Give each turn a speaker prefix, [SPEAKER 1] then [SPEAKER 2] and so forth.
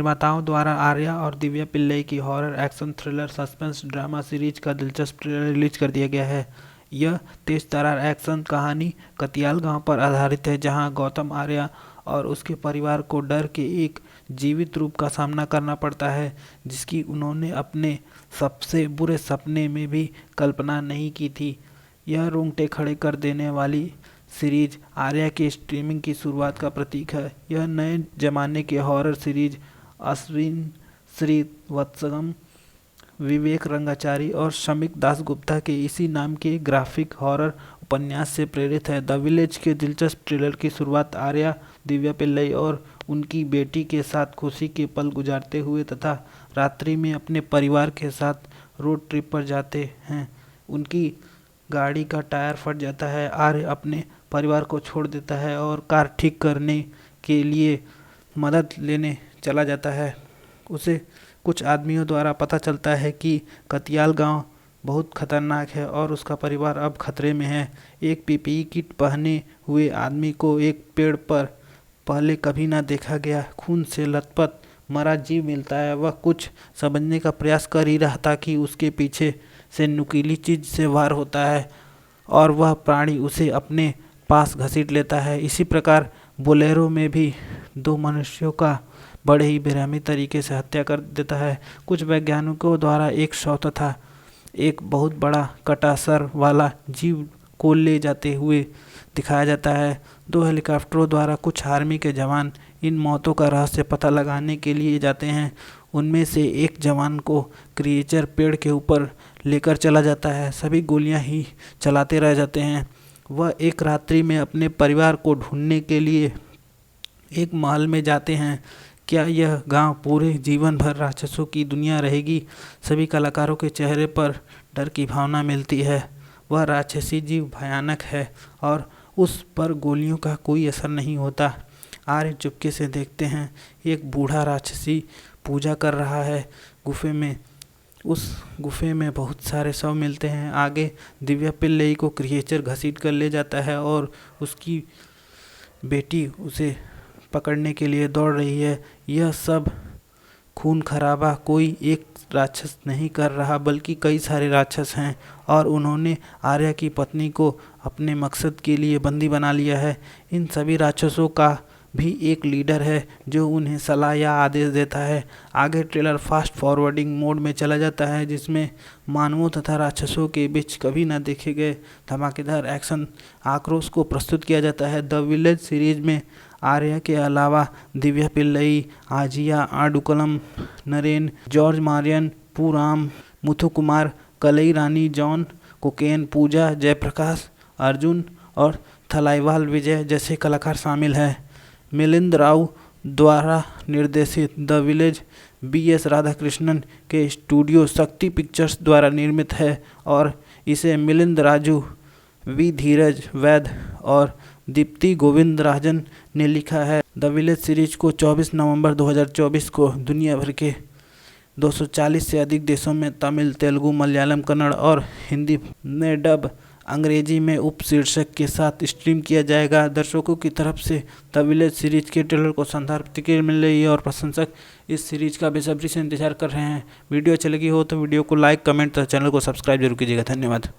[SPEAKER 1] निर्माताओं द्वारा आर्या और दिव्या पिल्लई की horror action thriller suspense drama series का दिलचस्प ट्रेलर रिलीज कर दिया गया है। यह तेज तर्रार एक्शन कहानी कतियाल गांव पर आधारित है, जहां गौतम आर्या और उसके परिवार को डर के एक जीवित रूप का सामना करना पड़ता है, जिसकी उन्होंने अपने सबसे बुरे सपने में भी कल्पना नहीं की थी। यह रोंगटे खड़े कर देने वाली सीरीज आर्या की स्ट्रीमिंग की शुरुआत का प्रतीक है। यह नए जमाने के हॉरर सीरीज अश्विन श्रीवत्सम, विवेक रंगाचारी और शमिक दासगुप्ता के इसी नाम के ग्राफिक हॉरर उपन्यास से प्रेरित है। द विलेज के दिलचस्प ट्रेलर की शुरुआत आर्या, दिव्या पिल्लई और उनकी बेटी के साथ खुशी के पल गुजारते हुए तथा रात्रि में अपने परिवार के साथ रोड ट्रिप पर जाते हैं। उनकी गाड़ी का टायर फट जाता है। आर्य अपने परिवार को छोड़ देता है और कार ठीक करने के लिए मदद लेने चला जाता है। उसे कुछ आदमियों द्वारा पता चलता है कि कतियाल गांव बहुत खतरनाक है और उसका परिवार अब खतरे में है। एक पीपीई किट पहने हुए आदमी को एक पेड़ पर पहले कभी ना देखा गया खून से लथपथ मरा जीव मिलता है। वह कुछ समझने का प्रयास कर ही रहा था कि उसके पीछे से नुकीली चीज से वार होता है और वह प्राणी उसे अपने पास घसीट लेता है। इसी प्रकार बोलेरो में भी दो मनुष्यों का बड़े ही बेरहमी तरीके से हत्या कर देता है। कुछ वैज्ञानिकों द्वारा एक शव तथा एक बहुत बड़ा कटासर वाला जीव को ले जाते हुए दिखाया जाता है। दो हेलीकॉप्टरों द्वारा कुछ आर्मी के जवान इन मौतों का रहस्य पता लगाने के लिए जाते हैं। उनमें से एक जवान को क्रिएचर पेड़ के ऊपर लेकर चला जाता है। सभी गोलियां ही चलाते रह जाते हैं। वह एक रात्रि में अपने परिवार को ढूंढने के लिए एक महल में जाते हैं। क्या यह गांव पूरे जीवन भर राक्षसों की दुनिया रहेगी? सभी कलाकारों के चेहरे पर डर की भावना मिलती है। वह राक्षसी जीव भयानक है और उस पर गोलियों का कोई असर नहीं होता। आर्य चुपके से देखते हैं। एक बूढ़ा राक्षसी पूजा कर रहा है गुफे में। उस गुफे में बहुत सारे शव मिलते हैं। आगे दिव्या पिल्लई को क्रिएचर घसीट कर ले जाता है और उसकी बेटी उसे पकड़ने के लिए दौड़ रही है। यह सब खून खराबा कोई एक राक्षस नहीं कर रहा, बल्कि कई सारे राक्षस हैं और उन्होंने आर्या की पत्नी को अपने मकसद के लिए बंदी बना लिया है। इन सभी राक्षसों का भी एक लीडर है जो उन्हें सलाह या आदेश देता है। आगे ट्रेलर फास्ट फॉरवर्डिंग मोड में चला जाता है, जिसमें मानवों तथा राक्षसों के बीच कभी न देखे गए धमाकेदार एक्शन आक्रोश को प्रस्तुत किया जाता है। द विलेज सीरीज में आर्या के अलावा दिव्या पिल्लई, आजिया आडुकलम, नरेन, जॉर्ज मारियन, पूराम, मुथुकुमार, कलई रानी, जॉन कोकेन, पूजा, जयप्रकाश, अर्जुन और थलाईवाल विजय जैसे कलाकार शामिल हैं। मिलिंद राव द्वारा निर्देशित द विलेज BS राधाकृष्णन के स्टूडियो शक्ति पिक्चर्स द्वारा निर्मित है और इसे मिलिंद राजू, V धीरज वैद और दीप्ति गोविंद राजन ने लिखा है। द विलेज सीरीज को 24 नवंबर 2024 को दुनिया भर के 240 से अधिक देशों में तमिल, तेलुगु, मलयालम, कन्नड़ और हिंदी में डब अंग्रेजी में उपशीर्षक के साथ स्ट्रीम किया जाएगा। दर्शकों की तरफ से द विलेज सीरीज के ट्रेलर को शानदार प्रतिक्रिया मिल रही है और प्रशंसक इस सीरीज का बेसब्री से इंतजार कर रहे हैं। वीडियो अच्छी लगी हो तो वीडियो को लाइक, कमेंट तथा चैनल को सब्सक्राइब जरूर कीजिएगा। धन्यवाद।